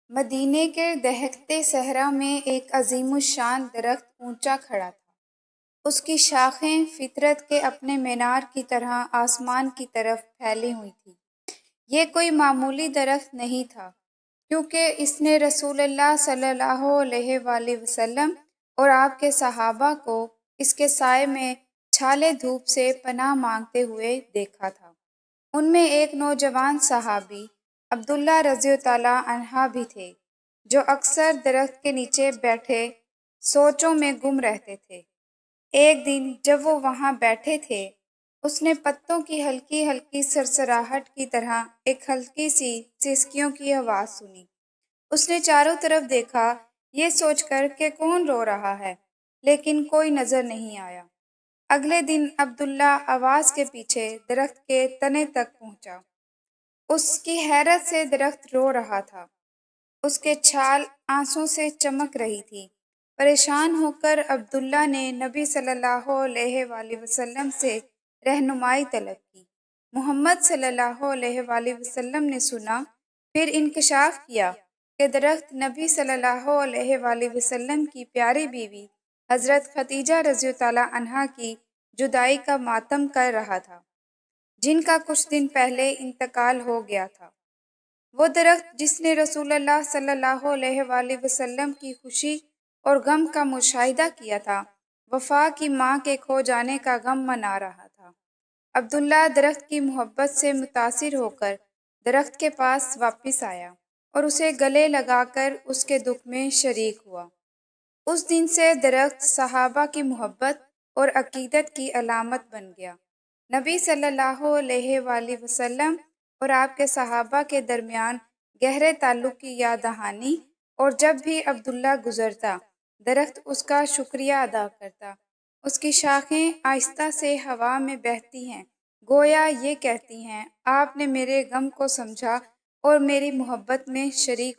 مدینے کے دہکتے صحرا میں ایک عظیم الشان درخت اونچا کھڑا تھا۔ اس کی شاخیں فطرت کے اپنے مینار کی طرح آسمان کی طرف پھیلی ہوئی تھیں۔ یہ کوئی معمولی درخت نہیں تھا، کیونکہ اس نے رسول اللہ صلی اللہ علیہ وآلہ وسلم اور آپ کے صحابہ کو اس کے سائے میں چھالے دھوپ سے پناہ مانگتے ہوئے دیکھا تھا۔ ان میں ایک نوجوان صحابی عبداللہ رضی تعالیٰ عنہ بھی تھے، جو اکثر درخت کے نیچے بیٹھے سوچوں میں گم رہتے تھے۔ ایک دن جب وہ وہاں بیٹھے تھے، اس نے پتوں کی ہلکی ہلکی سرسراہٹ کی طرح ایک ہلکی سی سسکیوں کی آواز سنی۔ اس نے چاروں طرف دیکھا، یہ سوچ کر کہ کون رو رہا ہے، لیکن کوئی نظر نہیں آیا۔ اگلے دن عبداللہ آواز کے پیچھے درخت کے تنے تک پہنچا۔ اس کی حیرت سے درخت رو رہا تھا، اس کے چھال آنسوں سے چمک رہی تھی۔ پریشان ہو کر عبداللہ نے نبی صلی اللہ علیہ وآلہ وسلم سے رہنمائی طلب کی۔ محمد صلی اللہ علیہ وآلہ وسلم نے سنا، پھر انکشاف کیا کہ درخت نبی صلی اللہ علیہ وآلہ وسلم کی پیاری بیوی حضرت خدیجہ رضی تعالیٰ عنہا کی جدائی کا ماتم کر رہا تھا، جن کا کچھ دن پہلے انتقال ہو گیا تھا۔ وہ درخت جس نے رسول اللہ صلی اللہ علیہ وآلہ وسلم کی خوشی اور غم کا مشاہدہ کیا تھا، وفا کی ماں کے کھو جانے کا غم منا رہا تھا۔ عبداللہ درخت کی محبت سے متاثر ہو کر درخت کے پاس واپس آیا اور اسے گلے لگا کر اس کے دکھ میں شریک ہوا۔ اس دن سے درخت صحابہ کی محبت اور عقیدت کی علامت بن گیا۔ نبی صلی اللہ علیہ وآلہ وسلم اور آپ کے صحابہ کے درمیان گہرے تعلق کی یاد دہانی، اور جب بھی عبداللہ گزرتا، درخت اس کا شکریہ ادا کرتا۔ اس کی شاخیں آہستہ سے ہوا میں بہتی ہیں، گویا یہ کہتی ہیں، آپ نے میرے غم کو سمجھا اور میری محبت میں شریک